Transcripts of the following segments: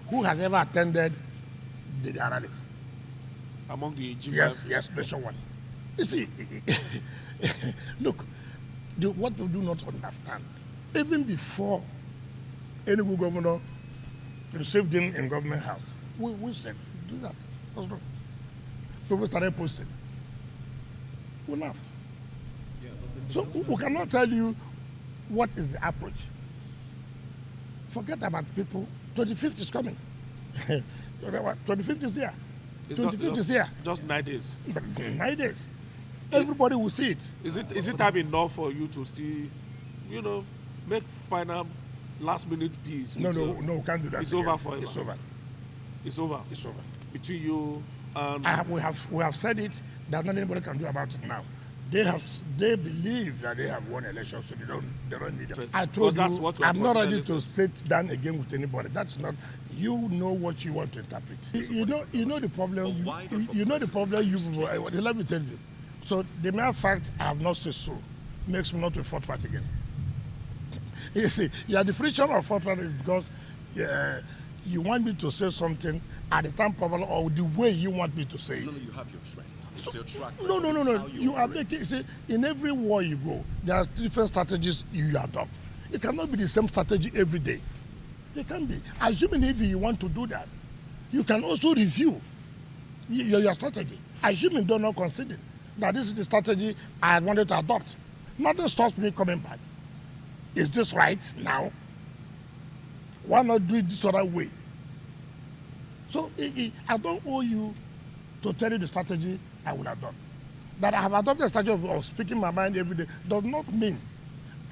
who has ever attended the rallies? Among the G5? Yes, nationwide. You see, look, what we do not understand, even before any good governor received him in government house, we said, do that. What's wrong? People started posting. We laughed. So we cannot tell you what is the approach. Forget about people. 25th is coming. 25th is here. 25th is here. Just 9 days. 9 days. Everybody will see it. Is it time enough for you to still, make final last-minute peace? No, we can't do that. It's over forever. It's over. It's over. It's over. Between you and... We have said it. There's nothing anybody can do about it now. They believe that they have won elections, so they don't need it. I told you, I'm not ready to sit down again with anybody. That's not. You know what you want to interpret. You know the problem. You know the problem. Let me tell you. So the mere fact I have not said so makes me not to fight again. You see, the definition of fight is because you want me to say something at the time problem or the way you want me to say it. No, you have your trend. No. You are making, see, in every war you go, there are different strategies you adopt. It cannot be the same strategy every day. It can be. Assuming if you want to do that, you can also review your strategy. Assuming do not consider that this is the strategy I wanted to adopt. Nothing stops me coming back. Is this right now? Why not do it this other way? So I don't owe you to tell you the strategy I would adopt. That I have adopted a strategy of speaking my mind every day does not mean,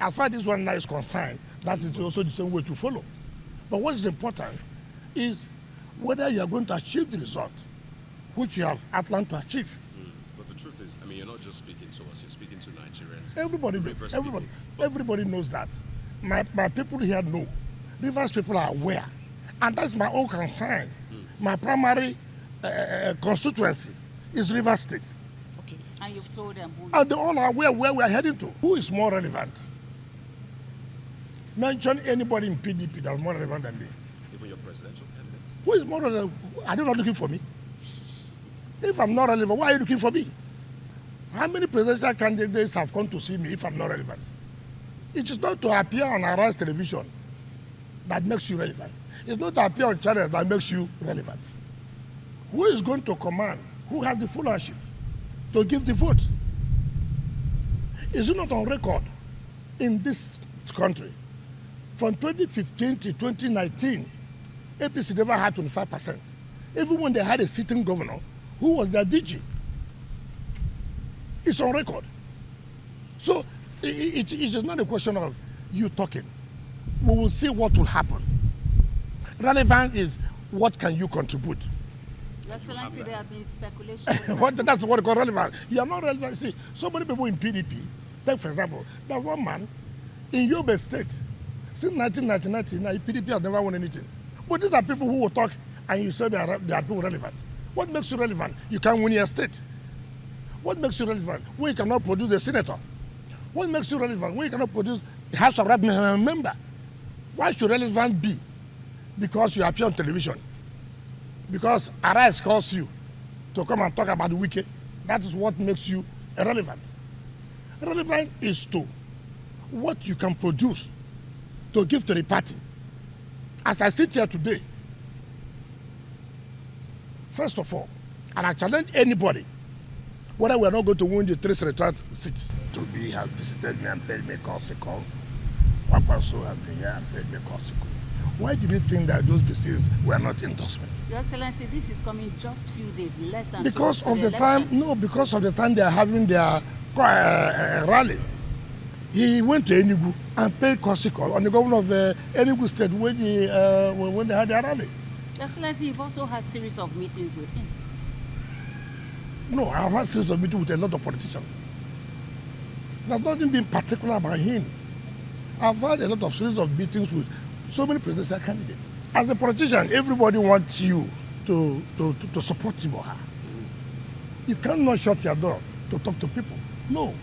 as far as this one now is concerned, that is also the same way to follow. But what is important is whether you are going to achieve the result which you have outlined to achieve. But the truth is, you're not just speaking to us, you're speaking to Nigerians. Everybody knows that. My people here know. Rivers people are aware. And that's my own concern. My primary constituency is Rivers State. Okay. And you've told them who. And they all are aware where we are heading to. Who is more relevant? Mention anybody in PDP that is more relevant than me. Even your presidential candidate. Who is more relevant? Are they not looking for me? If I'm not relevant, why are you looking for me? How many presidential candidates have come to see me if I'm not relevant? It is not to appear on Arise television that makes you relevant. It's not to appear on channel that makes you relevant. Who is going to command? Who has the full ownership to give the vote? Is it not on record in this country? From 2015 to 2019, APC never had 25%. Even when they had a sitting governor, who was their DG? It's on record. So it is not a question of you talking. We will see what will happen. Relevant is what can you contribute. Your Excellency, there have been speculations. That's what we call relevant. You are not relevant. See, so many people in PDP, take for example, there's one man in Yobe State, since 1999, PDP has never won anything. But these are people who will talk and you say they are people relevant. What makes you relevant? You can't win your state. What makes you relevant? When you cannot produce a senator. What makes you relevant? When you cannot produce a House of Representatives member. Why should relevant be? Because you appear on television. Because Arise calls you to come and talk about the WIKE. That is what makes you irrelevant. Relevant is to what you can produce to give to the party. As I sit here today, first of all, and I challenge anybody, whether we are not going to win the 3 senatorial seats, to be have visited me and paid me consequence. Wakwaso have been here and paid me consequence. Why do you think that those visits were not endorsement? Your Excellency, this is coming just few days, less than because of the time. No, because of the time they are having their rally. He went to Enugu and paid consequence on the governor of Enugu State when they had their rally. Your Excellency, you've also had a series of meetings with him. No, I've had a series of meetings with a lot of politicians. There's nothing been particular about him. I've had a lot of series of meetings with so many presidential candidates. As a politician, everybody wants you to support him or her. You cannot shut your door to talk to people. No.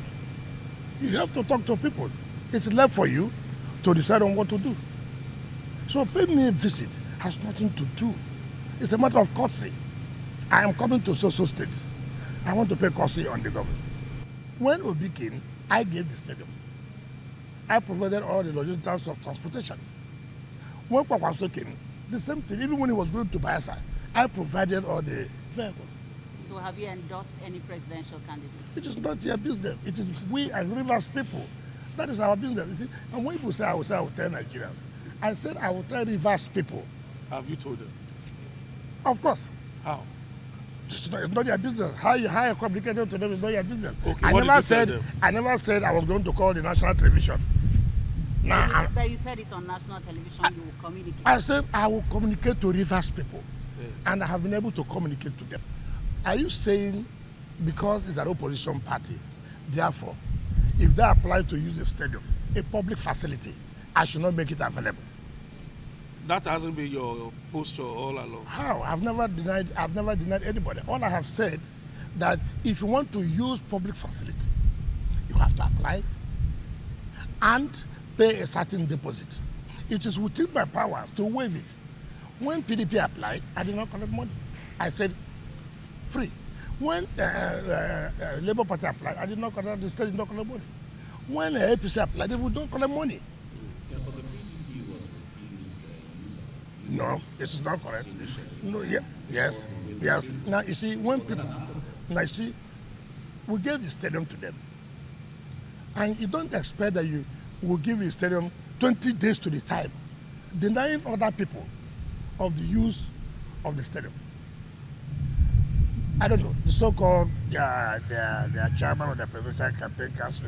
You have to talk to people. It's left for you to decide on what to do. So pay me a visit. has nothing to do. It's a matter of courtesy. I am coming to so state. I want to pay courtesy on the government. When Obi came, I gave the stadium. I provided all the logistics of transportation. When Kwakwaso came, the same thing. Even when he was going to Bayelsa, I provided all the vehicles. So have you endorsed any presidential candidates? It is not your business. It is we and Rivers people. That is our business. You see? And when people say, I will tell Nigerians, I said I will tell Rivers people. Have you told them? Of course. How? It's not your business. How you communicated to them is not your business. Okay, I what never did you tell said them? I never said I was going to call the national television. Now, But you said it on national television, you will communicate. I said I will communicate to Rivers people, Yeah. and I have been able to communicate to them. Are you saying because it's an opposition party, therefore, if they apply to use the stadium, a public facility, I should not make it available? That hasn't been your posture all along. How? I've never denied anybody. All I have said that if you want to use public facility, you have to apply and pay a certain deposit. It is within my powers to waive it. When PDP applied, I did not collect money. I said free. When Labour Party applied, I did not collect, the state did not collect money. When APC applied, they would not collect money. No, this is not correct. No, yeah, yes. Now you see, when people, now you see, we gave the stadium to them, and you don't expect that you will give the stadium 20 days to the time, denying other people of the use of the stadium. I don't know, the so-called their chairman of the presidential campaign council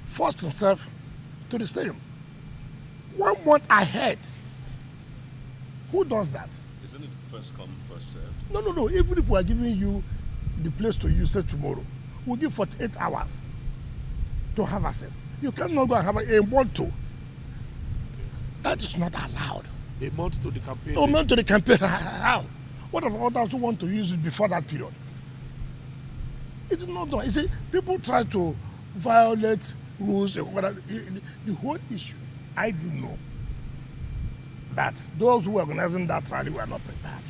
forced himself to the stadium 1 month ahead. Who does that? Isn't it first come, first served? No. Even if we are giving you the place to use it tomorrow, we'll give 48 hours to have access. You cannot go and have a month to. That is not allowed. A month to the campaign. A month to the campaign. How? What of others who want to use it before that period? It is not done. You see, people try to violate rules. The whole issue, I do know that those who were organizing that rally were not prepared.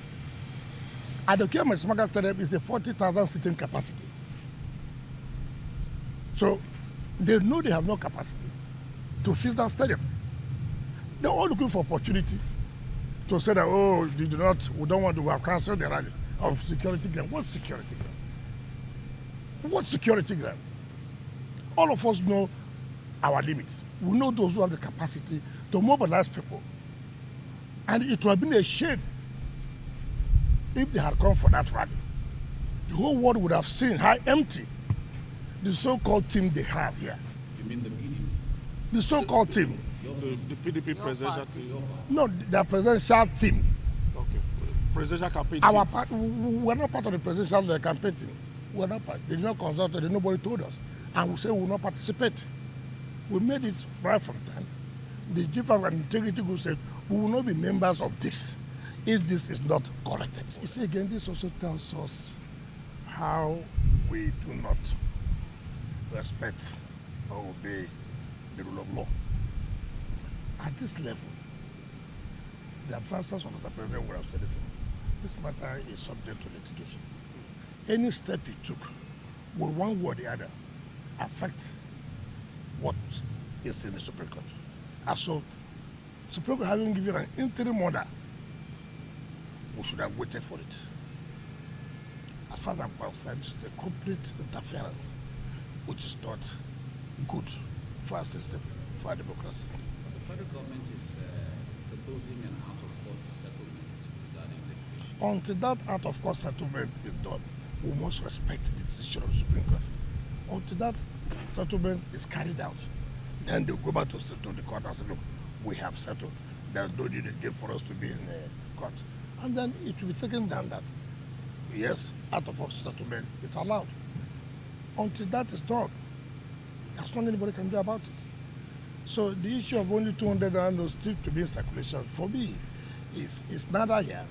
At the Kiyama Stadium is a 40,000 seating capacity. So they know they have no capacity to fill that stadium. They're all looking for opportunity to say that, oh, we don't want to have canceled the rally of security ground. What security ground? What security ground? All of us know our limits. We know those who have the capacity to mobilize people. And it would have been a shame if they had come for that rally. The whole world would have seen how empty the so-called team they have here. You mean the PDP? The so-called team. The PDP presidential team. No, the presidential team. Okay. Presidential campaign Our team. part, we're not part of the presidential campaign team. We're not part. They did not consult us. Nobody told us. And we say we will not participate. We made it right from time. The chief of an integrity group said, we will not be members of this if this is not corrected. You see, again, this also tells us how we do not respect or obey the rule of law. At this level, the advisors of the president would have said, listen, this matter is subject to litigation. Any step you took will one way or the other affect what is in the Supreme Court. And so, Supreme Court having given an interim order, we should have waited for it. As far as I'm concerned, it's a complete interference, which is not good for our system, for our democracy. The federal government is proposing an out-of-court settlement regarding this issue. Until that out-of-court settlement is done, we must respect the decision of the Supreme Court. Until that settlement is carried out, then they'll go back to the court and say, look, we have settled. There's no need again for us to be in court. And then it will be taken down that, yes, out-of-court settlement is allowed. Until that is done, there's nothing anybody can do about it. So the issue of only 200 and still to be in circulation, for me, is neither here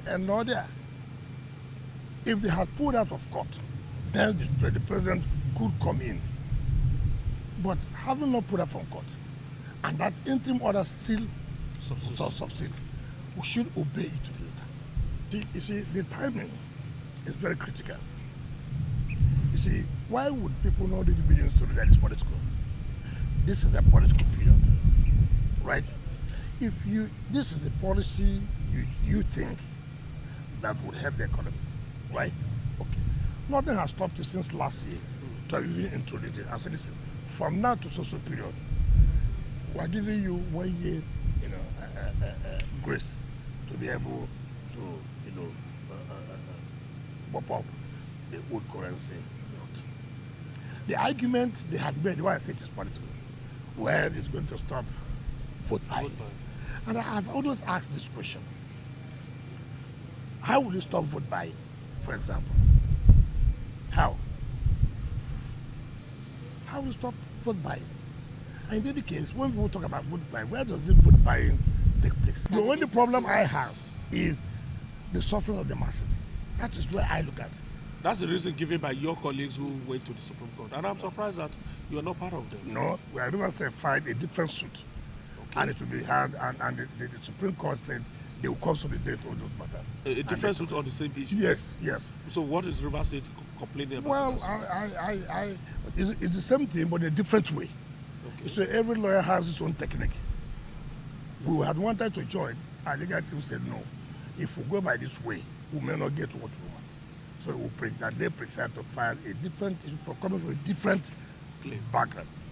and nor there. If they had pulled out of court, then the president could come in. But having not put out from court, and that interim order still subsists, we should obey it to the letter. You see, the timing is very critical. You see, why would people not do the billions to do that? It's political. This is a political period, right? If this is the policy you think that would help the economy, right? Okay. Nothing has stopped you since last year to have even introduced it. I said, listen, from now to social period, we're giving you 1 year, grace to be able to, bump up the old currency note. The argument they had made, why I say it is political, where it's going to stop vote buying. And I've always asked this question. How will you stop vote buying, for example? How? How will you stop vote buying? And in any case, when people talk about vote buying, where does this vote buying take place? The only problem I have is the suffering of the masses. That is where I look at. That's the reason given by your colleagues who went to the Supreme Court. And I'm surprised that you are not part of them. No, we have never said filed a different suit. Okay. And it will be hard, and the Supreme Court said they will consolidate all those matters. A different suit on the same issue? Yes, yes. So what is Rivers State complaining about? Well, it's the same thing, but a different way. Okay. So every lawyer has his own technique. We had wanted to join, and the legal team said no. If we go by this way, we may not get what we want. So they prefer to file a different issue for coming from a different background.